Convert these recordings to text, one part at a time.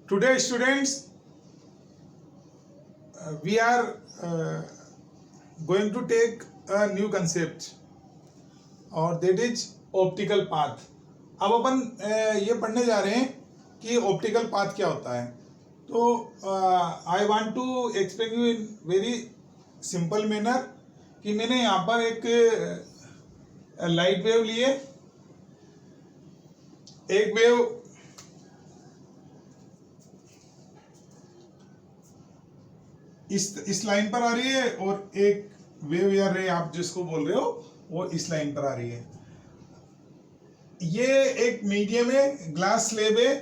Today, students, we are going to take a new concept, और that is optical path. अब अपन ये पढ़ने जा रहे हैं कि ऑप्टिकल पाथ क्या होता है. तो I want to explain you in very simple manner कि मैंने यहाँ पर एक लाइट वेव लिए, एक वेव इस लाइन पर आ रही है और एक वेव या रे आप जिसको बोल रहे हो वो इस लाइन पर आ रही है. ये एक मीडियम है, ग्लास स्लेब है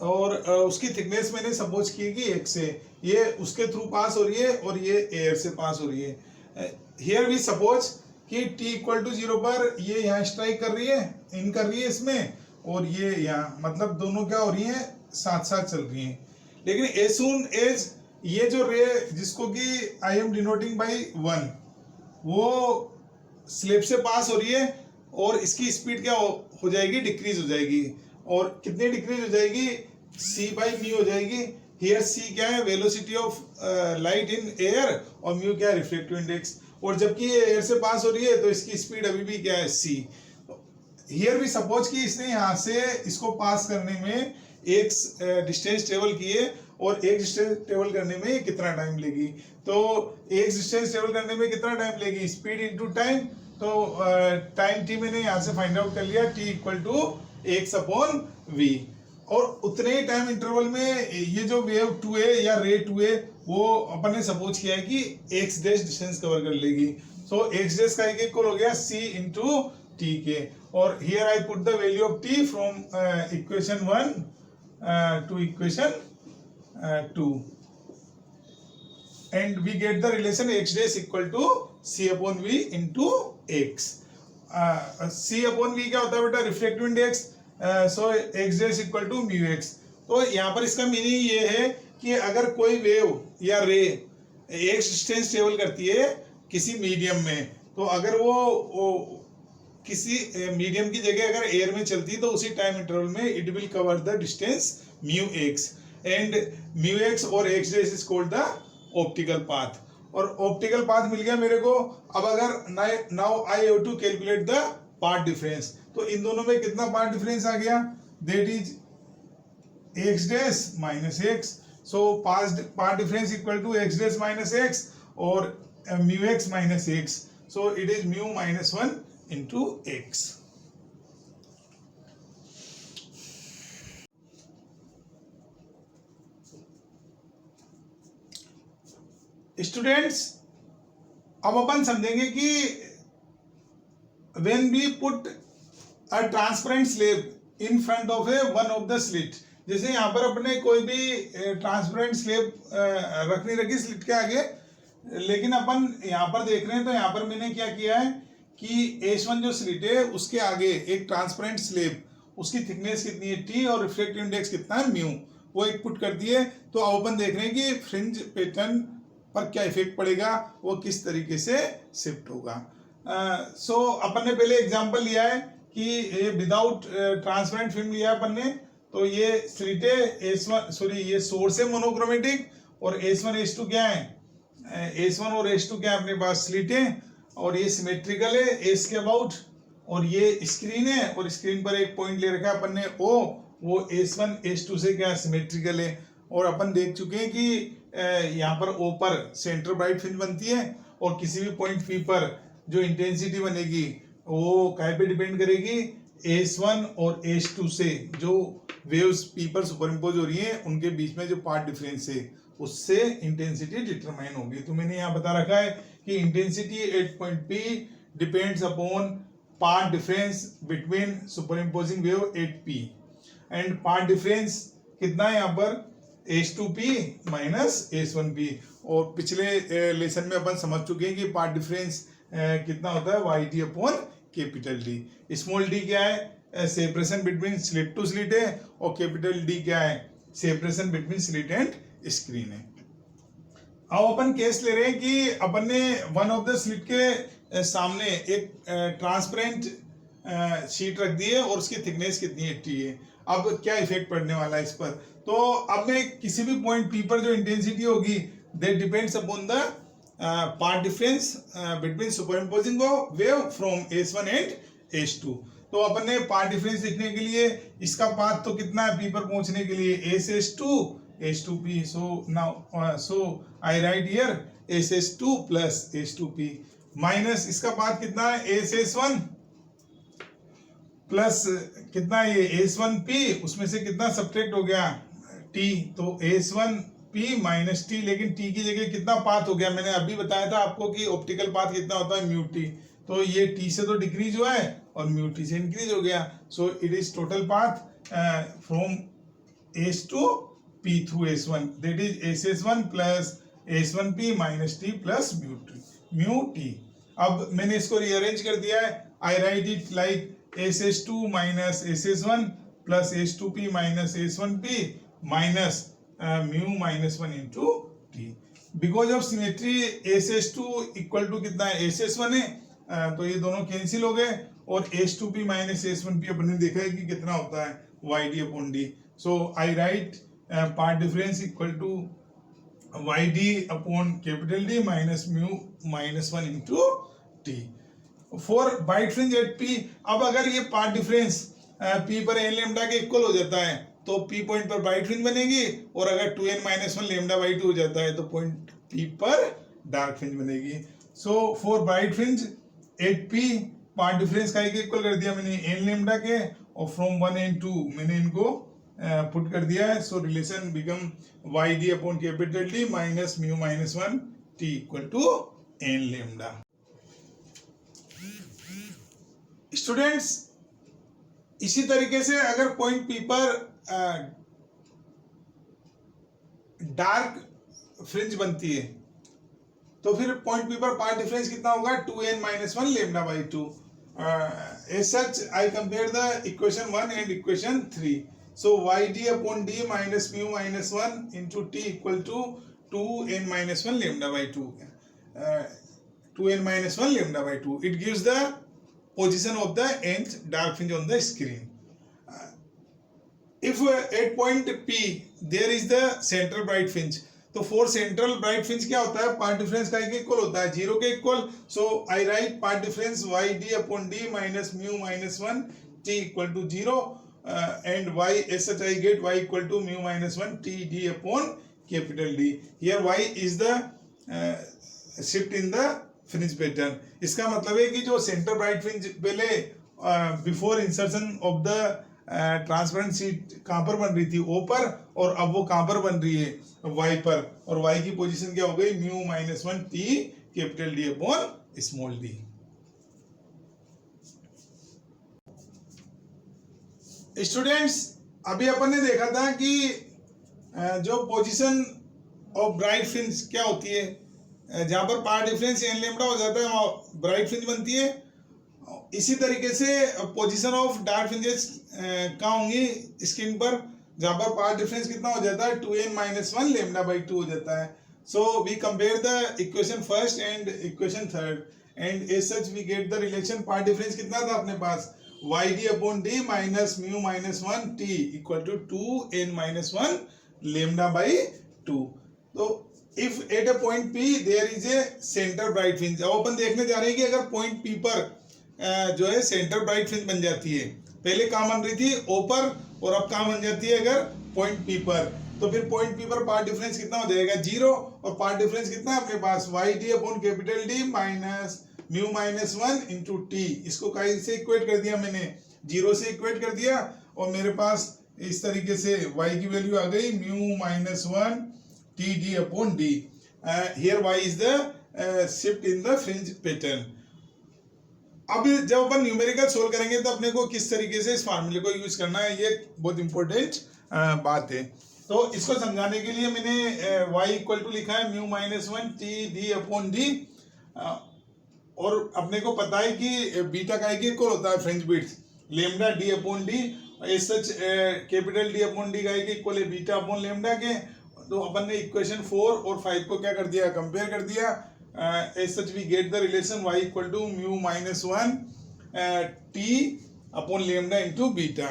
और उसकी थिकनेस मैंने सपोज की कि 1 से, ये उसके थ्रू पास हो रही है और ये एयर से पास हो रही है. हियर वी सपोज कि t इक्वल टू 0 पर ये यहाँ स्ट्राइक कर रही है, इन कर रही है इसमें, और ये यहाँ, मतलब दोनों क्या हो रही हैं, साथ साथ चल रही हैं. लेकिन एज सून एज ये जो रे जिसको कि आई एम डिनोटिंग बाई 1 वो स्लेब से पास हो रही है और इसकी स्पीड क्या हो जाएगी, डिक्रीज हो जाएगी. और कितनी डिक्रीज हो जाएगी, c बाई म्यू हो जाएगी. हियर c क्या है, velocity of light in air, और म्यू क्या है, रिफ्लेक्टिव इंडेक्स. और जबकि ये एयर से पास हो रही है तो इसकी स्पीड अभी भी क्या है, c. हियर भी सपोज कि इसने यहाँ से इसको पास करने में एक डिस्टेंस ट्रेवल किए और एक डिस्टेंस ट्रेवल करने में कितना टाइम लेगी. तो एक डिस्टेंस ट्रेवल करने में कितना टाइम लेगी, स्पीड इनटू टाइम. तो टाइम t मैंने यहाँ से फाइंड आउट कर लिया, t इक्वल टू x/v. और उतने ही टाइम इंटरवल में ये जो वेव 2a या रे 2a वो अपन ने सपोज किया है कि x डैश डिस्टेंस कवर कर लेगी. सो x डैश का एक इक्वल हो गया c इंटू t के. और here I put the value of t from equation 1 to equation 2 and we get the relation x dash equal to c upon v into x. c upon v क्या होता है बेटा, reflective index. So x dash equal to mu x. तो यहाँ पर इसका meaning ये है कि अगर कोई वेव या रे एक डिस्टेंस ट्रेवल करती है किसी मीडियम में, तो अगर वो किसी मीडियम की जगह अगर एयर में चलती है तो उसी टाइम इंटरवल में it will cover the distance mu x. And mu x और x dash is called the optical path. और ऑप्टिकल पाथ मिल गया मेरे को. अब अगर now I have to calculate the path difference, तो इन दोनों में कितना पाथ डिफरेंस आ गया, that is x dash minus x. So path difference equal to x dash minus x और mu x minus x. So it is mu minus 1 into x. Students, अब अपन समझेंगे कि when we put a transparent slab in front of one of the slit. जैसे यहाँ पर अपने कोई भी ट्रांसपेरेंट स्लेब रखी स्लिट के आगे, लेकिन अपन यहाँ पर देख रहे हैं तो यहाँ पर मैंने क्या किया है कि H1 जो स्लिट है उसके आगे एक ट्रांसपेरेंट स्लेब, उसकी थिकनेस कितनी है t और रिफ्लेक्टिव इंडेक्स कितना है म्यू, वो एक पुट कर दिए. तो अब अपन देख रहे हैं कि फ्रिंज पैटर्न पर क्या इफेक्ट पड़ेगा, वो किस तरीके से शिफ्ट होगा. सो अपन ने पहले एग्जांपल लिया है कि विदाउट ट्रांसपेरेंट फिल्म लिया अपन ने. तो ये स्लिट है S1, सॉरी ये सोर्स है मोनोक्रोमेटिक, और S1 S2 क्या है, S1 और S2 क्या है अपने पास, स्लिट है, और ये सिमेट्रिकल है S के अबाउट. और ये स्क्रीन है और स्क्रीन पर एक पॉइंट ले रखा है अपन ने O, वो S1 S2 से क्या सिमेट्रिकल है. और अपन देख चुके हैं कि यहाँ पर O पर सेंटर ब्राइट फ्रिंज बनती है और किसी भी पॉइंट P पर जो इंटेंसिटी बनेगी वो काय पे डिपेंड करेगी, S1 और S2 से. जो वेव्स P पर सुपरइम्पोज हो रही हैं उनके बीच में जो पाथ डिफरेंस है उससे इंटेंसिटी डिटरमाइन होगी. तो मैंने यहाँ बता रखा है कि intensity at point P depends upon path difference between superimposing wave at P. And path difference कितना है यहाँ पर, H2P माइनस H1P. और पिछले लेसन में अपन समझ चुके हैं कि पाथ डिफरेंस कितना होता है, YT upon capital D. Small d क्या है, separation between slit to slit है, और कैपिटल D क्या है, separation between slit and screen है. अब अपन केस ले रहे हैं कि अपन ने वन ऑफ द स्लिट के सामने एक ट्रांसपेरेंट शीट रख दी है और उसकी थिकनेस कितनी है, t है. अब क्या इफेक्ट पड़ने वाला है इस पर, तो अब मैं किसी भी पॉइंट पी पर जो इंटेंसिटी होगी that depends upon the path difference between superimposing wave from S1 and S2। तो अपन ने पाथ डिफरेंस लिखने के लिए इसका पाथ तो कितना है पी पर पहुंचने के लिए SS2 H2P, so I write here SS2 plus H2P minus इसका पाथ कितना है SS1 प्लस कितना है ये S1P, उसमें से कितना सब्ट्रैक्ट हो गया T, तो S1P माइनस T, लेकिन T की जगह कितना पाथ हो गया, मैंने अभी बताया था आपको कि ऑप्टिकल पाथ कितना होता है म्यू T, तो ये T से तो डिक्रीज हुआ है और म्यू T से इंक्रीज हो गया, so it is total path from S2P through S1 that is SS1 plus S1P minus T plus mu T। अब मैंने इसको रीअरेंज कर दिया है, I write it like SS2 minus SS1 plus S2P minus S1P minus mu minus 1 into T। Because of symmetry SS2 equal to कितना है SS1 है, तो ये दोनों कैंसिल हो गए और S2P माइनस S1P अपन ने देखा है कि कितना होता है YD upon D, so I write path difference equal to YD upon capital D minus mu minus 1 into T for bright fringe at P। अब अगर ये पाथ डिफरेंस P पर n लेमडा के इक्वल हो जाता है तो P पॉइंट पर बाइट फ्रिंज बनेगी, और अगर 2n माइनस 1 लेमडा बाई 2 हो जाता है तो पॉइंट P पर डार्क फ्रिंज बनेगी। So for bright fringe at P path difference का इक्वल कर दिया मैंने n लेमडा के, और फ्रॉम 1 and 2 मैंने इनको पुट कर दिया है, so relation become YD upon capital D minus mu minus 1 T equal to n lambda. Students इसी तरीके से अगर पॉइंट P पर डार्क फ्रिंज बनती है तो फिर पॉइंट P पर पाथ डिफरेंस कितना होगा 2n minus 1 lambda by 2। as such I compare the equation 1 and equation 3, so YD upon D minus mu minus 1 into T equal to 2n minus 1 lambda by 2, 2n minus 1 lambda by 2, it gives the position of the nth dark fringe on the screen. If at point P there is the central bright fringe, तो for central bright fringe क्या होता है path difference का equal होता है 0 के equal, so I write path difference YD upon D minus mu minus 1 T equal to 0 and Y as such I get Y equal to mu minus 1 T D upon capital D। Here Y is the shift in the fringe pattern. इसका मतलब है कि जो centre bright fringe पहले before insertion of the transparent sheet कहां पर बन रही थी O पर, और अब वो कहां पर बन रही है Y पर, और Y की पोजीशन क्या हो गई mu minus 1 T capital D upon small d। Students अभी अपन ने देखा था कि जो पोजीशन ऑफ ब्राइट फ्रिंज क्या होती है, जहां पर पाथ डिफरेंस n लेमडा हो जाता है वहां ब्राइट फ्रिंज बनती है। इसी तरीके से पोजीशन ऑफ डार्क फ्रिंजेस कहाँ होंगी स्क्रीन पर, जहां पर पाथ डिफरेंस कितना हो जाता है 2n माइनस 1 लेमडा बाई 2 हो जाता है। So we compare the equation first and equation third and as such we get the relation path difference कितना था अपने पास YD upon D minus mu minus 1 T equal to 2n minus 1 lambda by 2। तो if at a point P there is a center bright fringe, अब अपन देखने जा रहे हैं कि अगर पॉइंट P पर जो है सेंटर ब्राइट फ्रिंज बन जाती है, पहले कहाँ बन रही थी O पर, और अब कहाँ बन जाती है अगर पॉइंट P पर, तो फिर पॉइंट P पर पाथ डिफरेंस कितना हो जाएगा 0, और पाथ डिफरेंस कितना है अपने पास YD upon capital D minus mu minus 1 into T। इसको कहीं से इक्वेट कर दिया मैंने 0 से इक्वेट कर दिया, और मेरे पास इस तरीके से Y की वैल्यू आ गई mu minus 1 T D upon D। Here Y is the shift in the fringe pattern. अब जब अपन न्यूमेरिकल सोल्व करेंगे तो अपने को किस तरीके से इस फार्मूले को यूज करना है ये बहुत इंपॉर्टेंट बात है। तो इसको समझाने के लिए मैंने y इक्वल टू लिखा है mu minus 1 T D upon D, और अपने को पता है कि बीटा का इक्वल होता है fringe width lambda D upon D, as such capital D upon D का इक्वल है बीटा अपॉन लेमडा के। तो अपन ने इक्वेशन 4 और 5 को क्या कर दिया कंपेयर कर दिया, as such we get the relation y equal to mu minus 1 T upon lambda into beta।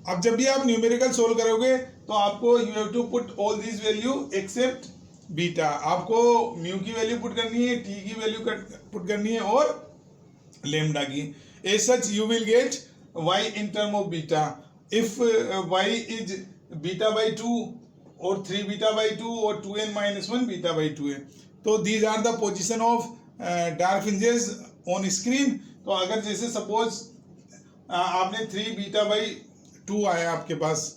अब जब भी आप न्यूमेरिकल सोल्व करोगे तो आपको you have to put all these value except beta. आपको म्यू की वैल्यू पुट करनी है, टी की वैल्यू पुट करनी है और लेमडा की। As such you will get y in term of beta. If y is beta by 2 or 3 beta by 2 or 2n minus 1 beta by 2 है। तो these are the position of dark fringes on screen। तो अगर जैसे suppose आपने 3 beta by 2 आया आपके पास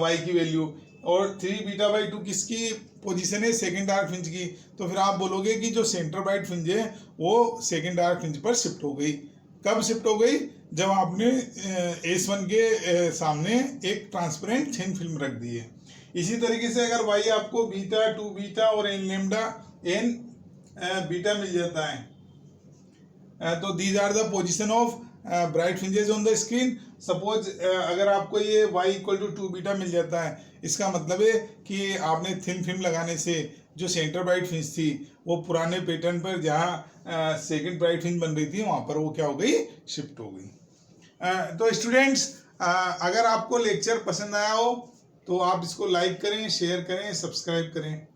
y की value, और 3 बीटा बाई 2 किसकी पोजीशन है, सेकेंड डार्क फ्रिंज की, तो फिर आप बोलोगे कि जो सेंटर ब्राइट फ्रिंज है वो सेकेंड डार्क फ्रिंज पर शिफ्ट हो गई। कब शिफ्ट हो गई, जब आपने S1 के सामने एक ट्रांसपेरेंट थिन फिल्म रख दी है। इसी तरीके से अगर y आपको बीटा 2 बीटा और n लेमडा n बीटा मिल जाता है तो these are the position of bright fringes on the screen. Suppose अगर आपको ये y इक्वल टू 2 बीटा मिल जाता है, इसका मतलब है कि आपने थिन फिल्म लगाने से जो सेंटर ब्राइट फ्रिंज थी वो पुराने पैटर्न पर जहाँ सेकंड ब्राइट फ्रिंज बन रही थी वहाँ पर वो क्या हो गई, शिफ्ट हो गई। तो स्टूडेंट्स अगर आपको लेक्चर पसंद आया हो तो आप इसको लाइक करें, शेयर करें, सब्सक्राइब करें।